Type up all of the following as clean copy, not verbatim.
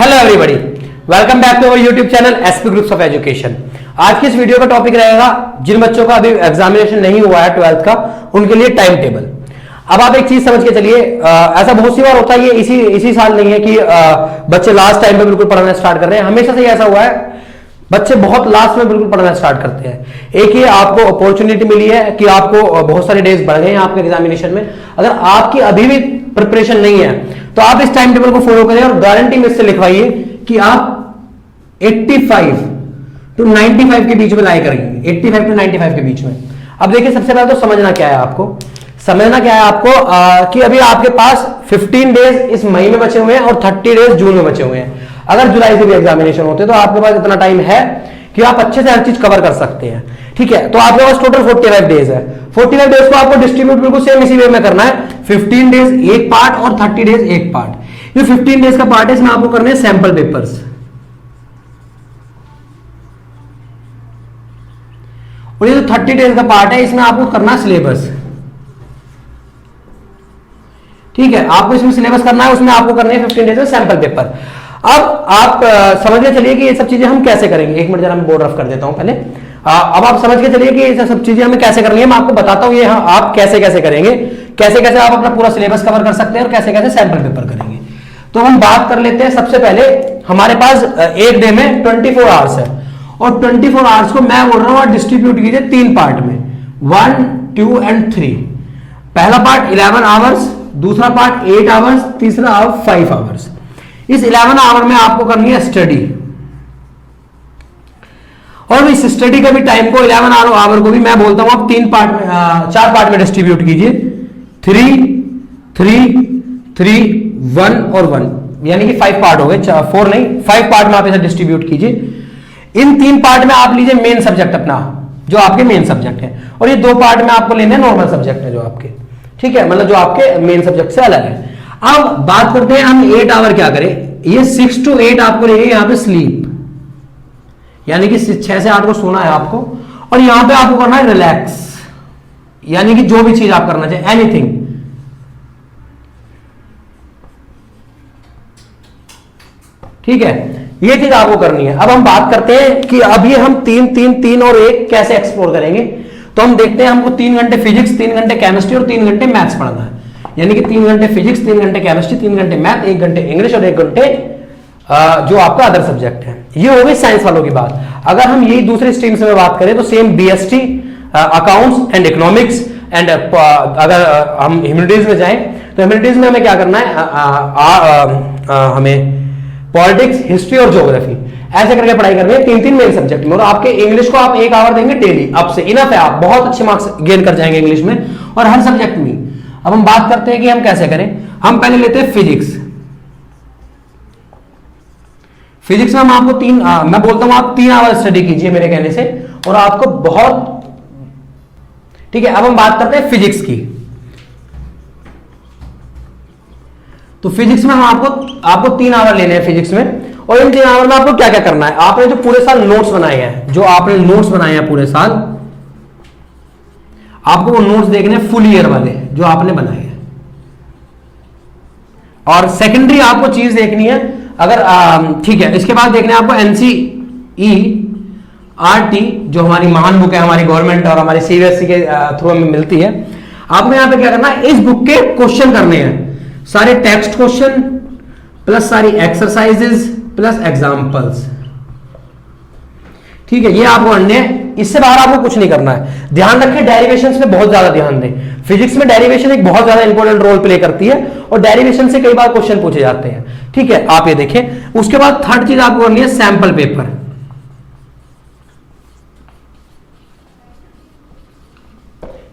Hello everybody, welcome back to our YouTube channel SP groups of education. आज की इस video का topic रहेगा जिन बच्चों का अभी एग्जामिनेशन नहीं हुआ है 12th का, उनके लिए टाइम टेबल। अब आप एक चीज समझ के चलिए, ऐसा बहुत सी बार होता है, ये इसी साल नहीं है कि बच्चे लास्ट टाइम पे बिल्कुल पढ़ना स्टार्ट कर रहे हैं। हमेशा से ऐसा हुआ है, बच्चे बहुत लास्ट में बिल्कुल पढ़ना स्टार्ट करते हैं। एक ये आपको अपॉर्चुनिटी मिली है कि आपको बहुत सारे डेज बढ़ गए हैं आपके एग्जामिनेशन में। अगर आपकी अभी भी प्रिपरेशन नहीं है तो आप इस टाइम टेबल को फॉलो करें और गारंटी में इससे लिखवाइए कि आप 85 टू 95 के बीच में लाए करेंगे। 85 टू 95 के बीच में। अब देखिए, सबसे पहले तो समझना क्या है आपको, कि अभी आपके पास 15 डेज इस मई में बचे हुए हैं और 30 डेज जून में बचे हुए हैं। अगर जुलाई से भी एग्जामिनेशन होते तो आपके पास इतना टाइम है कि आप अच्छे से हर चीज कवर कर सकते हैं। ठीक है, तो आपके पास टोटल 45 डेज है। 45 डेज को आपको डिस्ट्रीब्यूट बिल्कुल सेम इसी वे में करना है। 15 डेज एक पार्ट और 30 डेज एक पार्ट। ये 15 डेज का पार्ट है, इसमें आपको करने हैं सैंपल पेपर्स। और ये जो 30 डेज का पार्ट है, इसमें आपको करना है सिलेबस। ठीक है, आपको इसमें सिलेबस करना है, उसमें आपको करने हैं 15 डेज में सैंपल पेपर। अब आप समझ के चलिए कि ये सब चीजें हम कैसे करेंगे। एक मिनट जरा मैं बोर्ड रफ कर देता हूं पहले। अब आप समझ के चलिए कि ये सब चीजें हमें कैसे करनी है। मैं आपको बताता हूं ये आप कैसे कैसे करेंगे, कैसे कैसे आप अपना पूरा सिलेबस कवर कर सकते हैं और कैसे कैसे सैंपल पेपर करेंगे। तो हम बात कर लेते हैं। सबसे पहले हमारे पास एक डे में 24 आवर्स है और 24 आवर्स को मैं बोल रहा हूं डिस्ट्रीब्यूट कीजिए 3 पार्ट में, 1, 2 एंड 3। पहला पार्ट 11 आवर्स, दूसरा पार्ट 8 आवर्स, तीसरा 5 आवर्स। इस 11 आवर में आपको करनी है स्टडी, और इस स्टडी का भी टाइम को 11 आवर को भी मैं बोलता हूं आप 4 पार्ट में डिस्ट्रीब्यूट कीजिए। 3, 3, 3, 1 और 1, यानी कि 5 पार्ट हो गए, 4 नहीं 5 पार्ट में आप इसे डिस्ट्रीब्यूट कीजिए। इन 3 पार्ट में आप लीजिए मेन सब्जेक्ट अपना, जो आपके मेन सब्जेक्ट है, और ये 2 पार्ट में आपको लेने हैं नॉर्मल सब्जेक्ट है जो आपके, ठीक है, मतलब जो आपके मेन सब्जेक्ट से अलग है। अब बात करते हैं हम 8 आवर क्या करें। ये 6 to 8 आपको लेंगे यहां पे स्लीप, यानी कि 6 से 8 को सोना है आपको, और यहां पे आपको करना है रिलैक्स, यानी कि जो भी चीज आप करना चाहे, एनीथिंग। ठीक है, ये चीज आपको करनी है। अब हम बात करते हैं कि अब ये हम 3, 3, 3 और 1 कैसे एक्सप्लोर करेंगे। तो हम देखते हैं, हमको 3 घंटे फिजिक्स, 3 घंटे केमिस्ट्री और 3 घंटे मैथ्स पढ़ना है। यानी कि 3 घंटे फिजिक्स, 3 घंटे केमिस्ट्री, 3 घंटे मैथ, 1 घंटे इंग्लिश और 1 घंटे जो आपका अदर सब्जेक्ट है। ये हो गई साइंस वालों की बात। अगर हम यही दूसरे स्ट्रीम से बात करें तो same BST, accounts and economics and अगर हम ह्यूमैनिटीज में जाएं तो ह्यूमैनिटीज में हमें क्या करना है, हमें पॉलिटिक्स, हिस्ट्री और ज्योग्राफी ऐसे करके पढ़ाई करनी है 3-3 मेन सब्जेक्ट में। और आपके इंग्लिश को आप 1 आवर देंगे डेली, अब से इनफ है, आप बहुत अच्छे मार्क्स गेन कर जाएंगे इंग्लिश में और हर सब्जेक्ट में। अब हम बात करते हैं कि हम कैसे करें। हम पहले लेते हैं फिजिक्स। फिजिक्स में हम आपको मैं बोलता हूं आप 3 आवर स्टडी कीजिए मेरे कहने से, और आपको बहुत, ठीक है। अब हम बात करते हैं फिजिक्स की। तो फिजिक्स में हम आपको 3 आवर लेने हैं फिजिक्स में, और इन 3 आवर में आपको क्या क्या करना है। आपने जो पूरे साल नोट्स बनाए हैं, पूरे साल, आपको वो नोट्स देखने हैं फुल ईयर वाले जो आपने बनाए हैं। और सेकेंडरी आपको चीज देखनी है, अगर ठीक है, इसके बाद देखना है आपको एनसीईआरटी, जो हमारी महान बुक है, हमारी गवर्नमेंट और हमारी सीबीएसई के थ्रू हमें मिलती है। आपने यहां पे क्या करना है, इस बुक के क्वेश्चन करने हैं, सारे टेक्स्ट क्वेश्चन प्लस सारी एक्सरसाइजेस प्लस एग्जाम्पल्स। ठीक है, ये आपको करने हैं, इससे बाहर आपको कुछ नहीं करना है। ध्यान रखें, डेरिवेशंस पे बहुत ज्यादा ध्यान दें। फिजिक्स में डेरिवेशन एक बहुत ज्यादा इंपॉर्टेंट रोल प्ले करती है और डेरिवेशन से कई बार क्वेश्चन पूछे जाते हैं। ठीक है, आप ये देखें। उसके बाद थर्ड चीज आपको करनी है सैंपल पेपर।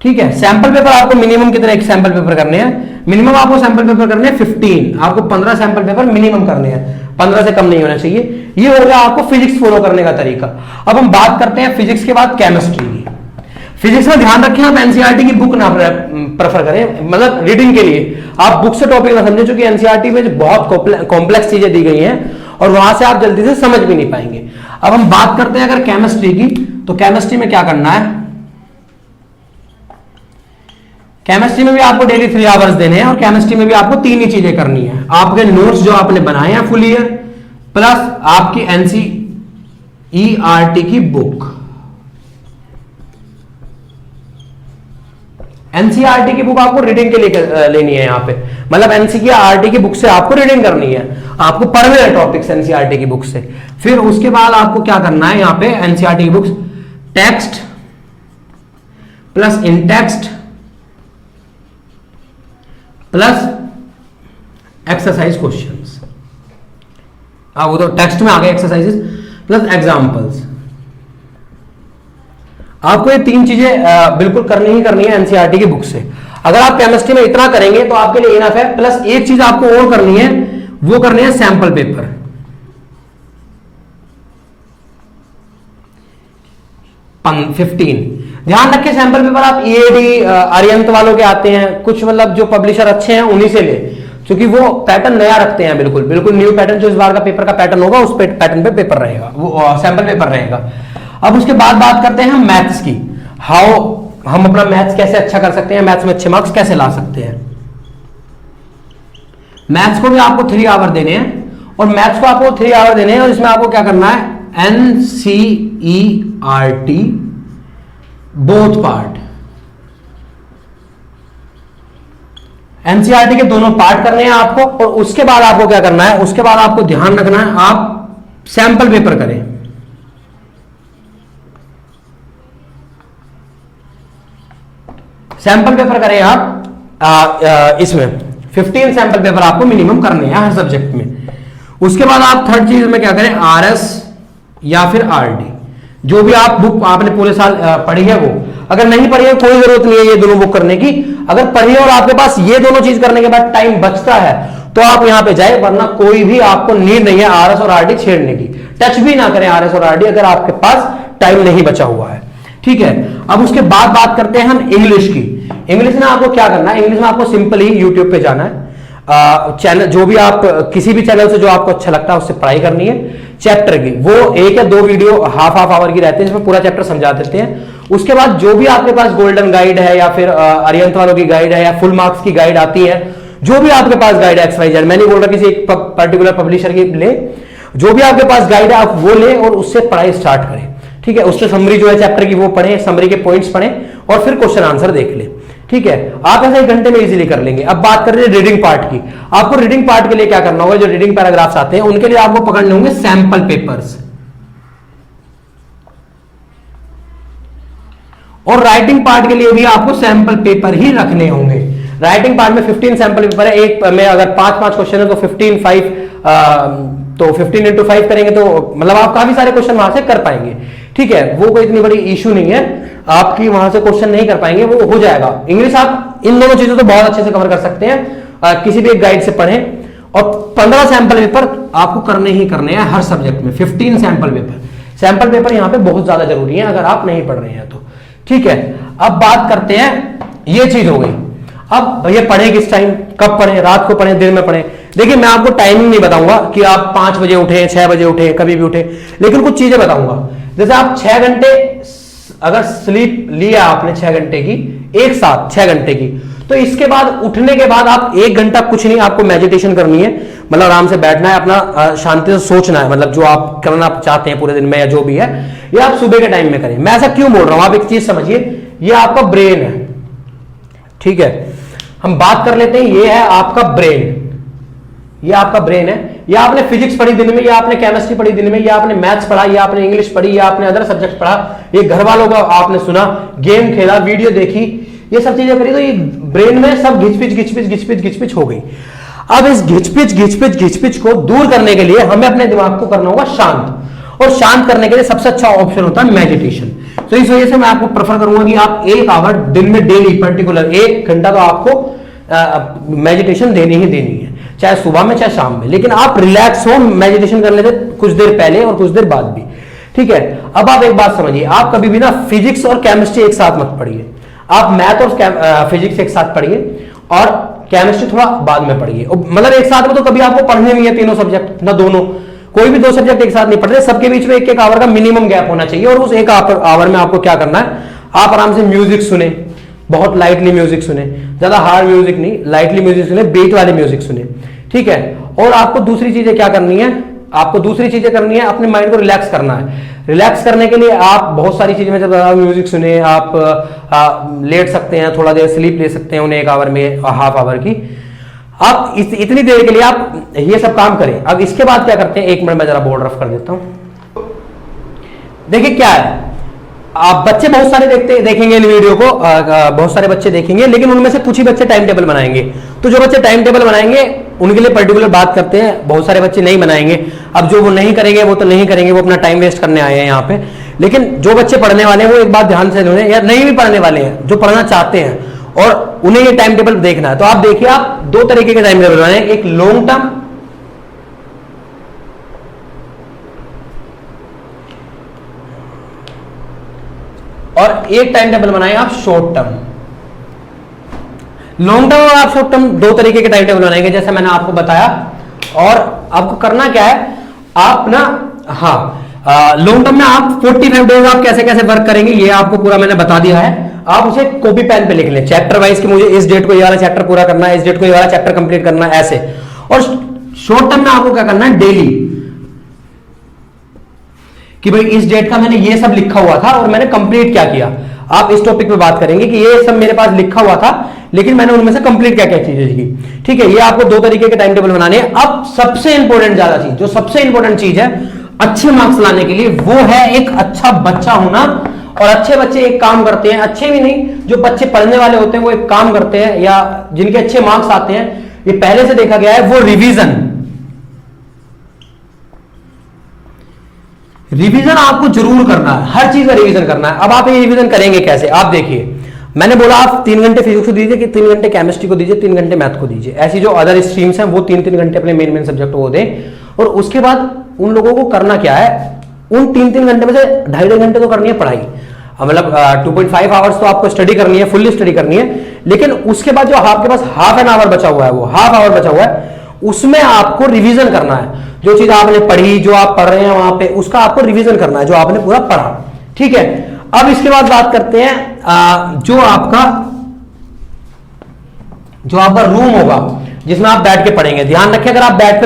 ठीक है, सैंपल पेपर आपको मिनिमम कितने सैंपल पेपर करने हैं। मिनिमम आपको सैंपल पेपर करने हैं 15, आपको 15 सैंपल पेपर मिनिमम करने हैं, 15 से कम नहीं होना चाहिए। ये हो गया आपको फिजिक्स फॉलो करने का तरीका। अब हम बात करते हैं फिजिक्स के बाद केमिस्ट्री की। फिजिक्स में ध्यान रखें, आप एनसीईआरटी की बुक ना प्रेफर करें, मतलब रीडिंग के लिए आप बुक से टॉपिक ना समझें, क्योंकि एनसीईआरटी में बहुत कॉम्प्लेक्स चीजें दी गई हैं और वहां से आप जल्दी से समझ भी नहीं पाएंगे। अब हम बात करते हैं अगर केमिस्ट्री की, तो केमिस्ट्री में क्या करना है। केमिस्ट्री में भी आपको डेली 3 आवर्स देने हैं, और केमिस्ट्री में भी आपको 3 ही चीजें करनी है। आपके नोट्स जो आपने बनाए हैं फुल ईयर, प्लस आपकी एनसीईआरटी की बुक। एनसीईआरटी की बुक आपको रीडिंग के लिए लेनी है यहां पे, मतलब एनसीईआरटी की बुक से आपको रीडिंग करनी है, आपको पढ़ने हैं टॉपिक्स एनसीईआरटी की बुक से। फिर उसके बाद आपको क्या करना है यहां पे एनसीईआरटी की बुक्स, टेक्स्ट प्लस इन टेक्स्ट प्लस एक्सरसाइज क्वेश्चंस। वो तो टेक्स्ट में आ गए एक्सरसाइजेस प्लस एग्जांपल्स। आपको ये तीन चीजें बिल्कुल करनी ही करनी है एनसीईआरटी की बुक से। अगर आप केमिस्ट्री में इतना करेंगे तो आपके लिए इनफ है। प्लस एक चीज आपको और करनी है, वो करनी है सैंपल पेपर। ध्यान रखें सैंपल पेपर आप ईएडी अरिहंत वालों के आते हैं, कुछ मतलब जो पब्लिशर अच्छे हैं उन्हीं से ले, क्योंकि वो पैटर्न नया रखते हैं, बिल्कुल बिल्कुल न्यू पैटर्न। जो इस बार का पेपर का पैटर्न होगा उस पैटर्न पे पेपर रहेगा, वो सैंपल पेपर रहेगा। अब उसके बाद बात करते हैं हम मैथ्स की। हाउ हम अपना मैथ्स कैसे अच्छा कर सकते हैं, मैथ्स में अच्छे मार्क्स कैसे ला सकते हैं। मैथ्स को भी आपको 3 आवर देने हैं, और मैथ्स को आपको 3 आवर देने हैं, और इसमें आपको क्या करना है एनसीईआरटी बोथ पार्ट, एनसीईआरटी के दोनों पार्ट करने हैं आपको। और उसके बाद आपको क्या करना है, उसके बाद आपको ध्यान रखना है आप सैंपल पेपर करें। सैंपल पेपर करें आप इसमें 15 सैंपल पेपर आपको मिनिमम करने हैं हर सब्जेक्ट में। उसके बाद आप थर्ड चीज में क्या करें, आरएस या फिर आरडी, जो भी आप बुक आपने पूरे साल पढ़ी है वो। अगर नहीं पढ़ी है कोई जरूरत नहीं है ये दोनों बुक करने की। अगर पढ़ी है और आपके पास ये दोनों चीज करने के बाद टाइम बचता है तो आप यहां पे जाए, वरना कोई भी आपको नीड नहीं है आरएस और आरडी छेड़ने की। टच भी ना करें आरएस और आरडी अगर आपके पास टाइम नहीं बचा हुआ है, ठीक है। अब उसके बाद बात करते हैं हम इंग्लिश की। इंग्लिश में आपको क्या करना है, इंग्लिश में आपको सिंपल ही यूट्यूब पे जाना है, चैनल जो भी आप किसी भी चैनल से जो आपको अच्छा लगता है उससे पढ़ाई करनी है। चैप्टर की वो 1 या 2 वीडियो हाफ आवर की रहती है, जिसमें पूरा चैप्टर समझा देते हैं। उसके बाद जो भी आपके पास गोल्डन गाइड है या फिर अरिहंत वालों की गाइड है या फुल मार्क्स की गाइड आती है, जो भी आपके पास गाइड है XYZ, मैं नहीं बोल रहा किसी एक पर्टिकुलर पब्लिशर की ले, जो भी आपके पास गाइड है आप वो ले और उससे पढ़ाई स्टार्ट करें, ठीक है। उससे समरी जो है चैप्टर की वो पढ़े, समरी के पॉइंट्स पढ़े और फिर क्वेश्चन आंसर देख ले, ठीक है। आप ऐसा 1 घंटे में इजीली कर लेंगे। अब बात कर रहे हैं रीडिंग पार्ट की। आपको रीडिंग पार्ट के लिए क्या करना होगा, जो रीडिंग पैराग्राफ्स आते हैं उनके लिए आपको पकड़ने होंगे सैंपल पेपर्स, और राइटिंग पार्ट के लिए भी आपको सैंपल पेपर ही रखने होंगे। राइटिंग पार्ट में 15 सैंपल पेपर है, एक में अगर 5-5 क्वेश्चन है तो 15 into 5 करेंगे तो मतलब आप काफी सारे क्वेश्चन वहां से कर पाएंगे, ठीक है। वो कोई इतनी बड़ी इशू नहीं है, आपकी वहां से क्वेश्चन नहीं कर पाएंगे, वो हो जाएगा। इंग्लिश आप इन दोनों चीजों तो बहुत अच्छे से कवर कर सकते हैं, किसी भी एक गाइड से पढ़ें। और 15 सैंपल पेपर आपको करने ही करने हैं हर सब्जेक्ट में। 15 सैंपल पेपर यहां पे बहुत ज्यादा जरूरी है अगर आप नहीं पढ़ रहे हैं तो, ठीक है। अब बात करते हैं, ये चीज हो गई। अब ये पढ़े किस टाइम, कब पढ़े, रात को पढ़े, दिन में पढ़े। देखिए मैं आपको टाइमिंग नहीं बताऊंगा कि आप 5 बजे उठे, 6 बजे उठे, कभी भी उठे, लेकिन कुछ चीजें बताऊंगा। जैसे आप 6 घंटे अगर स्लीप लिया आपने 6 घंटे की एक साथ 6 घंटे की, तो इसके बाद उठने के बाद आप 1 घंटा कुछ नहीं, आपको मेडिटेशन करनी है, मतलब आराम से बैठना है, अपना शांति से सोचना है, मतलब जो आप करना चाहते हैं पूरे दिन में या जो भी है, ये आप सुबह के टाइम में करें। मैं ऐसा क्यों बोल रहा हूं, आप एक चीज समझिए, ये आपका ब्रेन है, ठीक है। हम बात कर लेते हैं, ये है आपका ब्रेन, ये आपका ब्रेन है। या आपने फिजिक्स पढ़ी दिन में, या आपने केमिस्ट्री पढ़ी दिन में, या आपने मैथ्स पढ़ा, या आपने इंग्लिश पढ़ी, या आपने अदर सब्जेक्ट पढ़ा, ये घर वालों का आपने सुना, गेम खेला, वीडियो देखी, ये सब चीजें करी, तो ये ब्रेन में सब घिचपिच हो गई। अब इस घिचपिच को दूर करने के लिए हमें अपने दिमाग को करना होगा शांत, और शांत करने के लिए सबसे अच्छा ऑप्शन होता है मेडिटेशन। तो इस वजह से मैं आपको प्रेफर करूंगा कि आप 1 आवर दिन में डेली पर्टिकुलर 1 घंटा तो आपको मेडिटेशन देनी ही देनी है, चाहे सुबह में चाहे शाम में। लेकिन आप रिलैक्स हो, मेडिटेशन कर लेते कुछ देर पहले और कुछ देर बाद भी, ठीक है। अब आप एक बात समझिए, आप कभी भी ना फिजिक्स और केमिस्ट्री एक साथ मत पढ़िए, आप मैथ और फिजिक्स एक साथ पढ़िए और केमिस्ट्री थोड़ा बाद में पढ़िए। मतलब एक साथ में तो कभी आपको पढ़ने नहीं है तीनों सब्जेक्ट, ना दोनों, कोई भी 2 सब्जेक्ट एक साथ नहीं पढ़ते, सबके बीच में 1-1 आवर का मिनिमम गैप होना चाहिए। और उस 1 आवर में आपको क्या करना है, आप आराम से म्यूजिक सुने, बहुत लाइटली म्यूजिक सुने, ज्यादा हार्ड म्यूजिक नहीं, लाइटली म्यूजिक सुने, बीट वाले म्यूजिक सुने, ठीक है। और आपको दूसरी चीजें क्या करनी है, आपको दूसरी चीजें करनी है, अपने माइंड को रिलैक्स करना है। रिलैक्स करने के लिए आप बहुत सारी चीजें, जब म्यूजिक सुने, आप लेट सकते हैं, थोड़ा देर स्लीप ले सकते हैं, उन्हें 1 आवर में, हाफ आवर की, आप इतनी देर के लिए आप ये सब काम करें। अब इसके बाद क्या करते हैं, 1 मिनट में जरा बोर्ड रफ कर देता हूं। देखिए क्या है, आप बच्चे बहुत सारे देखेंगे इन वीडियो को, बहुत सारे बच्चे देखेंगे, लेकिन उनमें से कुछ ही बच्चे टाइम टेबल बनाएंगे। तो जो बच्चे टाइम टेबल बनाएंगे उनके लिए पर्टिकुलर बात करते हैं, बहुत सारे बच्चे नहीं बनाएंगे। अब जो वो नहीं करेंगे वो तो नहीं करेंगे, वो अपना टाइम वेस्ट करने आए हैं यहाँ पे। लेकिन जो बच्चे पढ़ने वाले हैं वो एक बात ध्यान से सुने, या नहीं भी पढ़ने वाले हैं, जो पढ़ना चाहते हैं और उन्हें ये टाइम टेबल देखना है, तो आप देखिए, आप 2 तरीके के टाइम टेबल बनाए, एक लॉन्ग टर्म और एक टाइम टेबल बनाए आप शॉर्ट टर्म। लॉन्ग टर्म और आप शॉर्ट टर्म 2 तरीके के टाइम टेबल बनाएंगे, जैसे मैंने आपको बताया। और आपको करना क्या है, आप ना, हाँ, लॉन्ग टर्म में आप 45 डेज आप कैसे कैसे वर्क करेंगे ये आपको पूरा मैंने बता दिया है। आप उसे कॉपी पेन पे लिख लें, चैप्टर वाइज कि मुझे इस डेट को ये वाला चैप्टर पूरा करना है, इस डेट को ये वाला चैप्टर कंप्लीट करना है, ऐसे। और शॉर्ट टर्म में आपको क्या करना है, डेली, कि भाई इस डेट का मैंने ये सब लिखा हुआ था और मैंने कंप्लीट क्या किया। आप इस टॉपिक पे बात करेंगे कि ये सब मेरे पास लिखा हुआ था, लेकिन मैंने उनमें से कंप्लीट क्या क्या चीजें की। ठीक है, ये आपको 2 तरीके के टाइम टेबल बनाने हैं। अब सबसे इंपॉर्टेंट ज्यादा चीज, जो सबसे इंपॉर्टेंट चीज है अच्छे मार्क्स लाने के लिए, वो है एक अच्छा बच्चा होना। और अच्छे बच्चे एक काम करते हैं, अच्छे भी नहीं, जो बच्चे पढ़ने वाले होते हैं वो एक काम करते हैं, या जिनके अच्छे मार्क्स आते हैं, ये पहले से देखा गया है, वो रिवीजन आपको जरूर करना है, हर चीज का रिवीजन करना है। अब आप ये रिवीजन करेंगे कैसे, आप देखिए, मैंने बोला आप 3 घंटे फिजिक्स को दीजिए, कि 3 घंटे केमिस्ट्री को दीजिए, 3 घंटे मैथ को दीजिए। ऐसी जो अदर स्ट्रीम्स हैं वो 3-3 घंटे अपने मेन सब्जेक्ट को दें। और उसके बाद उन लोगों को करना क्या है, उन 3-3 घंटे में से 2.5 घंटे तो करनी है पढ़ाई, मतलब 2.5 आवर्स तो आपको स्टडी करनी है, फुल्ली स्टडी करनी है। लेकिन उसके बाद जो आपके पास हाफ एन आवर बचा हुआ है, वो हाफ आवर बचा हुआ है, उसमें आपको रिवीजन करना है। जो चीज आपने पढ़ी, जो आप पढ़ रहे हैं वहां पे, उसका आपको रिवीजन करना है, जो आपने पूरा पढ़ा। ठीक है, अब इसके बाद बात करते हैं जो आपका रूम होगा जिसमें आप बैठ के पढ़ेंगे। ध्यान रखिए, अगर आप बेड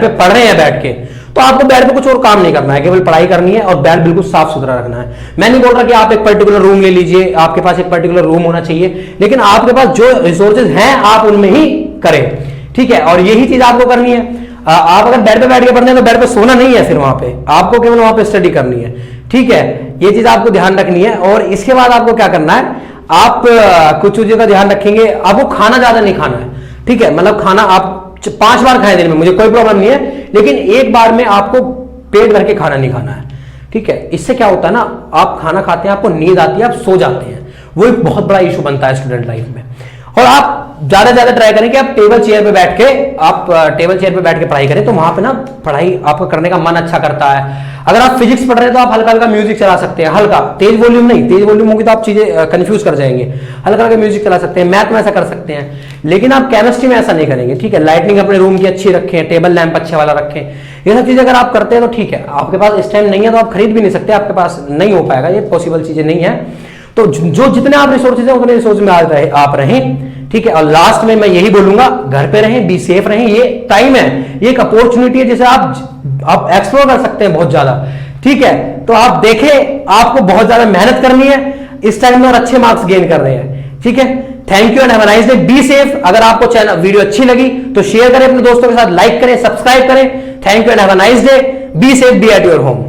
पे पढ़ रहे हैं बैठ के, तो आपको बेड पे कुछ और काम नहीं करना है, केवल पढ़ाई करनी है और बेड बिल्कुल साफ सुथरा रखना है। मैं नहीं बोल रहा कि आप एक पर्टिकुलर रूम ले लीजिए, आपके पास एक पर्टिकुलर रूम होना चाहिए, लेकिन आपके पास जो रिसोर्सेज हैं आप उनमें ही करें। ठीक है, और यही चीज आपको करनी है। आप अगर बेड पे बैठ के पढ़ते हैं तो बेड पे सोना नहीं है, फिर वहां पे आपको केवल वहां पे स्टडी करनी है। ठीक है, ये चीज आपको ध्यान रखनी है। और इसके बाद आपको क्या करना है, आप कुछ चीजों का ध्यान रखेंगे, आपको खाना ज्यादा नहीं खाना है। ठीक है, मतलब खाना आप 5 बार खाएं दिन में, मुझे कोई प्रॉब्लम नहीं है, लेकिन एक बार में आपको पेट भर के खाना नहीं खाना है। ठीक है, इससे क्या होता है ना, आप खाना खाते हैं, आपको नींद आती है, आप सो जाते हैं, वो एक बहुत बड़ा इशू बनता है स्टूडेंट लाइफ में। और आप ज्यादा से ज्यादा ट्राई करें कि आप टेबल चेयर पे बैठ के पढ़ाई करें, तो वहां पे ना पढ़ाई आपका करने का मन अच्छा करता है। अगर आप फिजिक्स पढ़ रहे हैं तो आप हल्का हल्का म्यूजिक चला सकते हैं, हल्का, तेज वॉल्यूम नहीं, तेज वॉल्यूम होगी तो आप चीजें कंफ्यूज कर जाएंगे। हल्का हल्का म्यूजिक चला सकते हैं, मैथ में ऐसा कर सकते हैं, लेकिन आप केमिस्ट्री में ऐसा नहीं करेंगे। ठीक है, लाइटनिंग अपने रूम की अच्छी रखें, टेबल लैंप अच्छे वाला रखें, ये सब चीजें अगर आप करते हैं तो ठीक है। आपके पास इस टाइम नहीं है तो आप खरीद भी नहीं सकते, आपके पास नहीं हो पाएगा, ये पॉसिबल चीजें नहीं है। तो जो जितने आप रिसोर्सेज हैं उतने रिसोर्स में आप रहें। ठीक है, और लास्ट में मैं यही बोलूंगा, घर पे रहें, बी सेफ रहें, ये टाइम है, ये एक अपॉर्चुनिटी है जिसे आप एक्सप्लोर कर सकते हैं बहुत ज्यादा। ठीक है, तो आप देखें, आपको बहुत ज्यादा मेहनत करनी है इस टाइम में और अच्छे मार्क्स गेन कर रहे हैं। ठीक है, thank you and have a nice day, be safe. अगर आपको चैनल वीडियो अच्छी लगी तो शेयर करें अपने दोस्तों के साथ, लाइक करें, सब्सक्राइब करें। Thank you and have a nice day, be safe, be at your home.